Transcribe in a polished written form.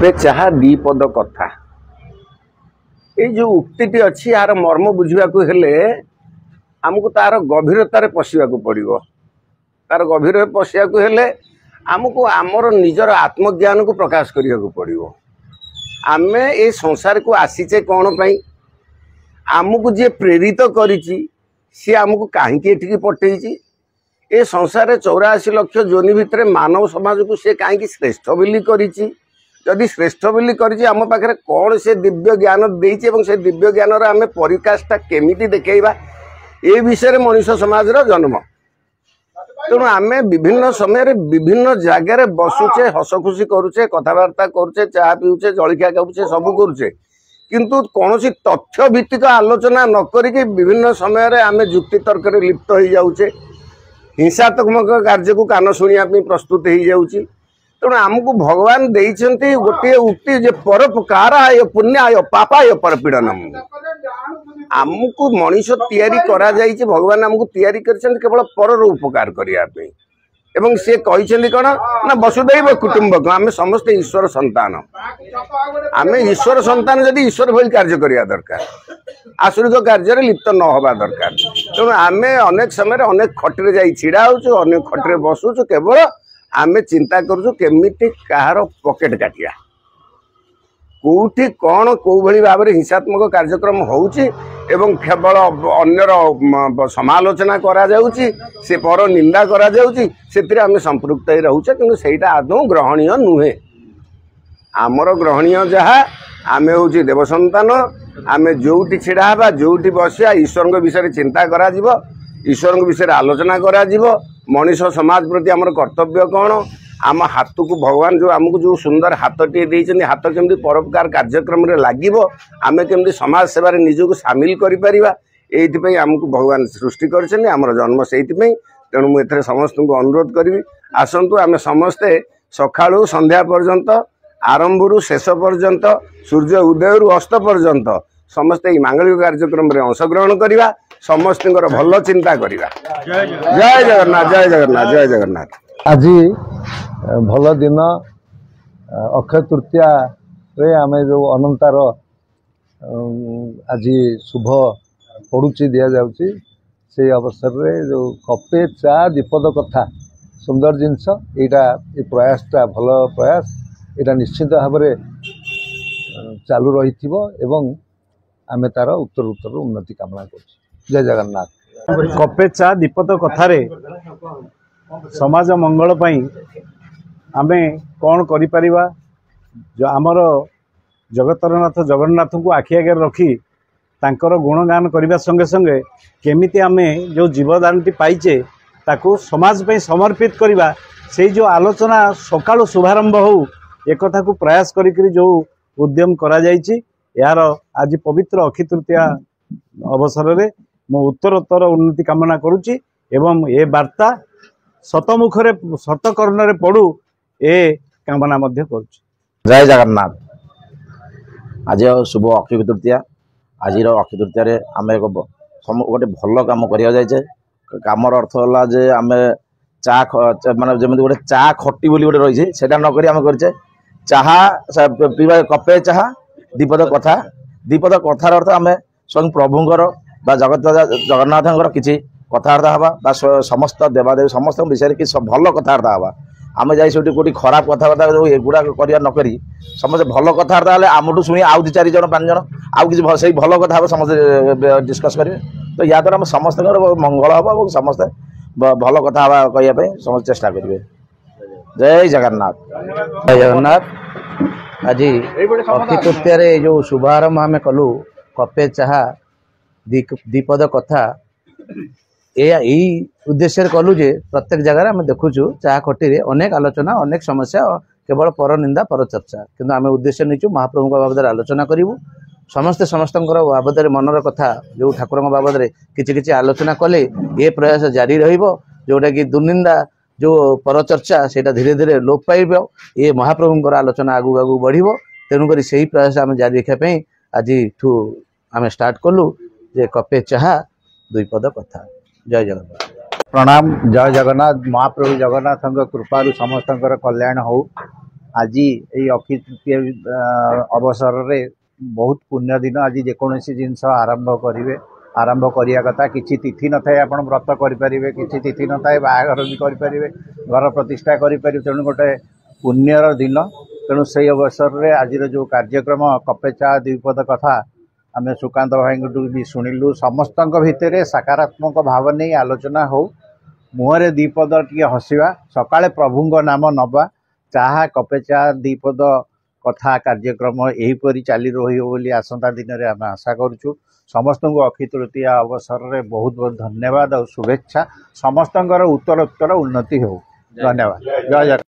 कपे चाहा दी पद कथा ये जो उक्ति अच्छी यार मर्म बुझा आमको तार गभीरतार पशिया पड़ो तार गभीर पशिया आमको आमर निजर आत्मज्ञान को प्रकाश करने को पड़ो आमे ये संसार को आसीचे कौन पाई आमको जी प्रेरित करिछि सी आमको कहीं पठे ए संसार 84 लाख जोनि भितर मानव समाज को सी कहीं श्रेष्ठ बोली करिछि जदि श्रेष्ठ बोली करिछि आम पाखे कौन से दिव्य ज्ञान देइछि एवं से दिव्य ज्ञान आम परिकाष्ठा केमिति देखैबा ए विषय मनुष्य समाज जन्म तेणु आम विभिन्न समय विभिन्न जगार बसुचे हसखुशी करुचे कथबार्ता करुचे चाह पीऊचे जलखिया खाऊचे सब करुचे किंतु कौन तथ्य भित्तिक आलोचना न करिके विभिन्न समय आम जुक्ति तर्क लिप्त हो जाऊे हिंसात्मक कार्य को कान शुणा प्रस्तुत हो जाऊँगी तेणु आमको भगवान देइछन्ति गोटे उक्ति जे परोपकार आय पुण्य आय पाप आय परपीड़नम आमको मनीष तैयारी करा जाइछि भगवान आमको तैयारी करछन्ति केवल परर उपकार करिया पे एवं से कहिछन्ति कोन ना वसुदैव कुटुंबक आमे समस्त ईश्वर संतान आमे ईश्वर संतान जदि ईश्वर भली कार्य करिया दरकार आसुरिक कार्य लिप्त न होबा दरकार तेणु आमे अनेक समय अनेक खटरे जाई छिड़ा होछु अनेक खटरे बसुछु केवल आमे चिंता करूँ केमिति कहार पकेट काटिया कौटी कौन कौ भली भाव में हिंसात्मक कार्यक्रम होउछि एवं केवल अन्यर समालोचना करा जाउछि से पर निंदा करा जाउछि सेतिरे आमे संपृक्त ही रहउछे किंतु सेटा आदौ ग्रहणीय नुहे आमर ग्रहणीय जहा आमे होछि देव संतान आमे जोउटी छिड़ा हबा जोउटी बसिया ईश्वर विषय चिंता करा जिवो ईश्वर विषय आलोचना करा जिवो मनीष समाज प्रति आमर कर्तव्य कौन आम हाथ को भगवान जो आमको जो सुंदर हाथटे देइछन्ति हाथ केमती परोपकार कार्यक्रम रे लागिवो आमे केमती समाज सेवार निजको सामिल करि परिबा एइथिपई आमको भगवान सृष्टि करछन्ति आमर जन्म सेइथिपई तेणु मु एथरे समस्त को अनुरोध करी आसंतु आमे समस्ते सकाळु संध्या पर्यंत आरंभरू शेष पर्यंत सूर्य उदयरू अस्त पर्यंत समस्ते मांगलिक कार्यक्रम रे अंशग्रहण करिबा समस्त भल चिंता करिबा जय जगन्नाथ जय जगन्नाथ जय जगन्नाथ आज भल दिन अक्षय तृतीया रे आमे जो अनंतार आज शुभ पड़ुची दिया जाउची से अवसर रे जो कपे चा दीपद कथा सुंदर जिनस एटा ए प्रयासटा भल प्रयास एटा निश्चित भाव में चालू रही एवं आमे तार उत्तर उत्तर उन्नति कामना कर जय जगन्नाथ कपे चा दीपद कथारे समाज मंगल पाई आमे कौन करिपरिबा जो आमर जगतरनाथ जगन्नाथ को आखि आगे रखी तांकर गुणगान करने संगे संगे केमिति आमे जो जीवदानटी पाइचे ताकू समाज पे समर्पित करवा से जो आलोचना सकाळु शुभारंभ हो एक को प्रयास करी जो उद्यम करा जायछि यार आज पवित्र अक्षय तृतीया अवसर में मु उत्तरोत्तर उन्नति कामना करुच्ची एवं ए वार्ता शतमुखरे शतकर्णरे पड़ू ए कामना मध्य करुच्ची जय जगन्नाथ आज शुभ अक्षय तृतीया आज अक्षय तृतीया आम एक गोटे भल कम कर कमर अर्थ है जे आम चा माने जमी गोटे चा खटी बोली गोटे रही है नक आम करे चाहा पीवा कपे चाहा दीपद कथार अर्थ आम स्वयं प्रभुंर जगत जगन्नाथ किसी कथबार्ता हवा समस्त देवादेवी समस्त विषय कि भल कथबार्ता हवा आम जाए कौटी खराब कथबार्ता जो एगुड़ा कर नक समस्त भल कथबार्ता हेल्ले आमठू शुणी आउ 4 जन 5 जन आउ कि से भल कथा हम समस्त डिस्कस करेंगे तो या द्वारा समस्त मंगल हम और समस्त भल कथा कहवाई समस्त चेष्टा करेंगे जय जगन्नाथ जय जगन्नाथ आज अक्षय तृतीया जो शुभारंभ आम कलु कपे चाहा दीपद कथा यही उद्देश्य कलु जे प्रत्येक जगह आम देखुचु चाह खटी अनेक आलोचना अनेक समस्या केवल पर निंदा पर चर्चा किंतु आम उद्देश्य नीचु महाप्रभु बाबद आलोचना करूँ समस्ते समस्त बाबद मनर कथा जो ठाकुर बाबद किसी आलोचना कले ये प्रयास जारी रोटा कि दुर्निंदा जो परचर्चा से धीरे धीरे लोप पाइब ये महाप्रभुंर आलोचना आगू आगू बढ़ो तेणुक से प्रयास आम जारी रखापी आज आम स्टार्ट कलु जे कपे चाहा दुईपद कथा जय जगन्नाथ प्रणाम जय जगन्नाथ महाप्रभु जगन्नाथ कृपा समस्त कल्याण हो आज ये अक्षय तृतीया अवसर रे बहुत पुण्य दिन आज जेकोसी जिनस आरंभ करेंगे आरंभ करिया कथा किसी तिथि न थाए आपण व्रत करें किसी तिथि न थाए बाहाघर भी करें घर प्रतिष्ठा करें तेणु गोटे पुण्यर दिन तेणु से अवसर रे आज जो कार्यक्रम कपे चा द्विपद कथा आम सुकांत भाई भी शुणिलु समस्त भितर सकारात्मक भाव नहीं आलोचना हो मुहरे दीपद टे हसवा सकाळे प्रभु नाम नवा चाहा कपे चा दीपद कथा कार्यक्रम यहीपरि चली रही आसंता दिन में आम आशा करुचु समस्त को अक्षय तृतीया अवसर में बहुत बहुत धन्यवाद और शुभेच्छा समस्त उत्तर उत्तर उन्नति हो धन्यवाद जय जय।